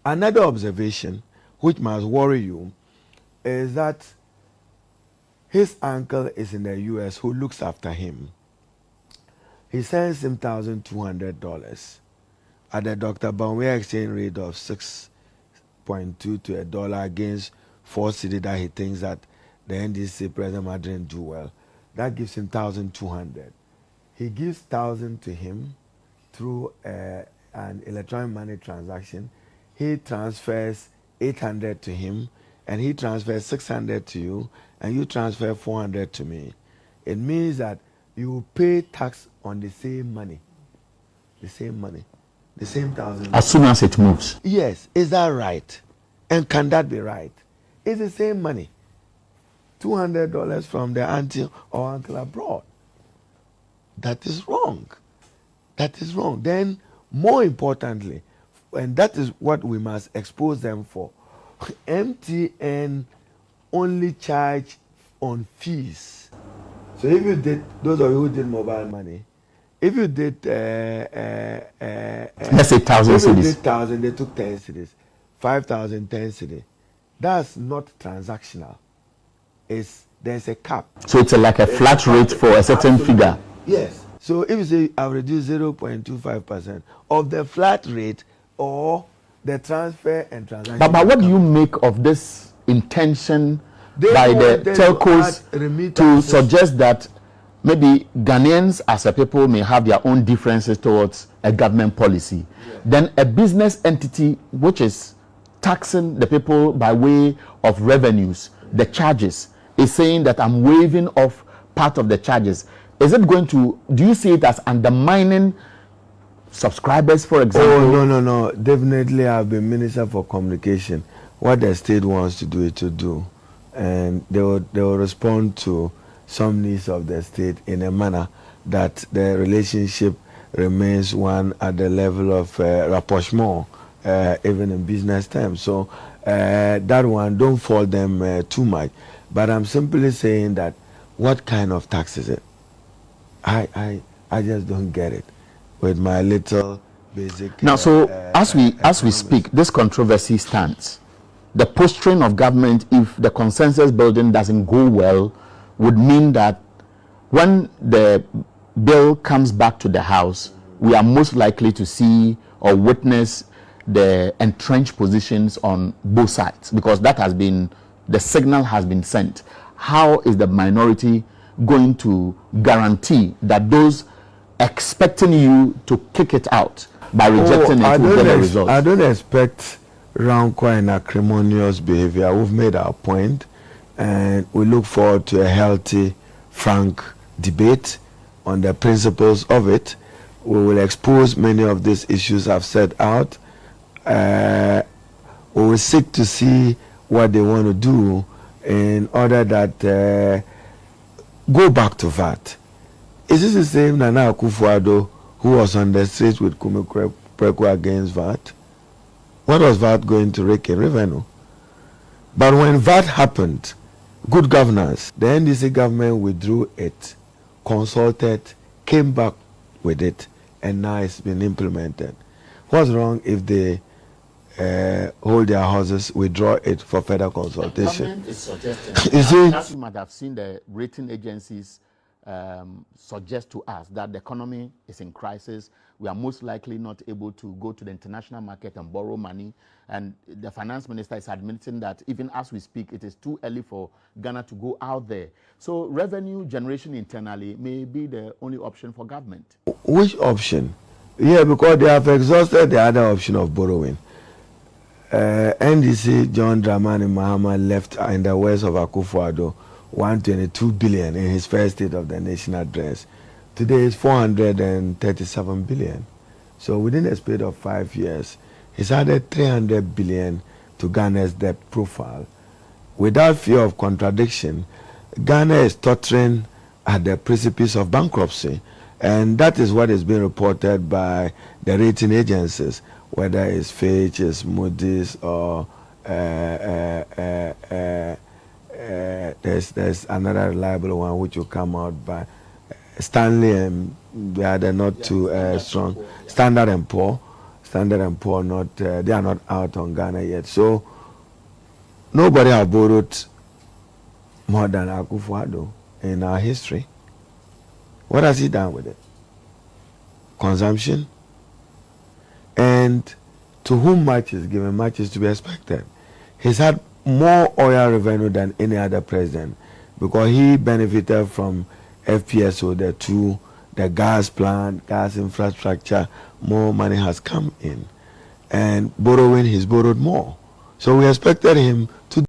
Another observation which must worry you is that his uncle is in the US who looks after him. He sends him $1,200 at the Dr. Baumia exchange rate of 6.2 to a dollar against 4 cedi that he thinks that the NDC president didn't do well. That gives him 1,200. He gives 1,000 to him through an electronic money transaction. He transfers 800 to him, and he transfers 600 to you, and you transfer 400 to me. It means that you pay tax on the same money, the same 1,000. As soon as it moves. Yes, is that right? And can that be right? It's the same money. $200 from the auntie or uncle abroad. That is wrong. That is wrong. Then, more importantly, and that is what we must expose them for, MTN only charge on fees. So if you did, those of you who did mobile money, if you did, let's say 1,000 cedis. If you did 1,000, they took 10 cedis. 5,000, 10 cedis. That's not transactional. There's a cap. So it's like a flat rate for a certain figure. Yes. So if you say I've reduced 0.25% of the flat rate or the transfer and transaction. But what do you make of this intention by the telcos to suggest that maybe Ghanaians as a people may have their own differences towards a government policy? Yeah. Then a business entity which is taxing the people by way of revenues, the charges, is saying that I'm waiving off part of the charges. Is it going to, do you see it as undermining subscribers, for example? Oh, no. Definitely, I've been Minister for Communication. What the state wants to do, it to do. And they will respond to some needs of the state in a manner that the relationship remains one at the level of rapprochement, even in business terms. So that one, don't fault them too much. But I'm simply saying that what kind of tax is it? I just don't get it with my little basic. Now, so as we speak, this controversy stands. The posturing of government, if the consensus building doesn't go well, would mean that when the bill comes back to the House, we are most likely to see or witness the entrenched positions on both sides, because that has been, the signal has been sent. How is the minority going to guarantee that those expecting you to kick it out by rejecting it will get a result? I don't expect rancor and acrimonious behavior. We've made our point, and we look forward to a healthy, frank debate on the principles of it. We will expose many of these issues I've set out. We will seek to see what they want to do in order that go back to VAT. Is this the same Nana Akufo-Addo who was on the streets with Kumi Preku against VAT? What was VAT going to rake in revenue? But when VAT happened, good governance, the NDC government withdrew it, consulted, came back with it, and now it's been implemented. What's wrong if they hold their horses, withdraw it for further consultation? The government is suggesting, as you might have seen the rating agencies suggest to us, that the economy is in crisis. We are most likely not able to go to the international market and borrow money. And the finance minister is admitting that even as we speak, it is too early for Ghana to go out there. So revenue generation internally may be the only option for government. Which option? Yeah, because they have exhausted the other option of borrowing. NDC John Dramani Mahama left in the words of Akufo-Addo 122 billion in his first State of the Nation address. Today is 437 billion. So within a span of 5 years, he's added 300 billion to Ghana's debt profile. Without fear of contradiction, Ghana is tottering at the precipice of bankruptcy. And that is what is being reported by the rating agencies, whether it's Fitch, it's Moody's, or there's another reliable one which will come out by Stanley, and they are not too strong. Standard and Poor. Standard & Poor they are not out on Ghana yet. So nobody has borrowed more than Akufo-Addo in our history. What has he done with it? Consumption. And to whom much is given, much is to be expected. He's had more oil revenue than any other president because he benefited from FPSO, the gas plant, gas infrastructure. More money has come in. And borrowing, he's borrowed more. So we expected him to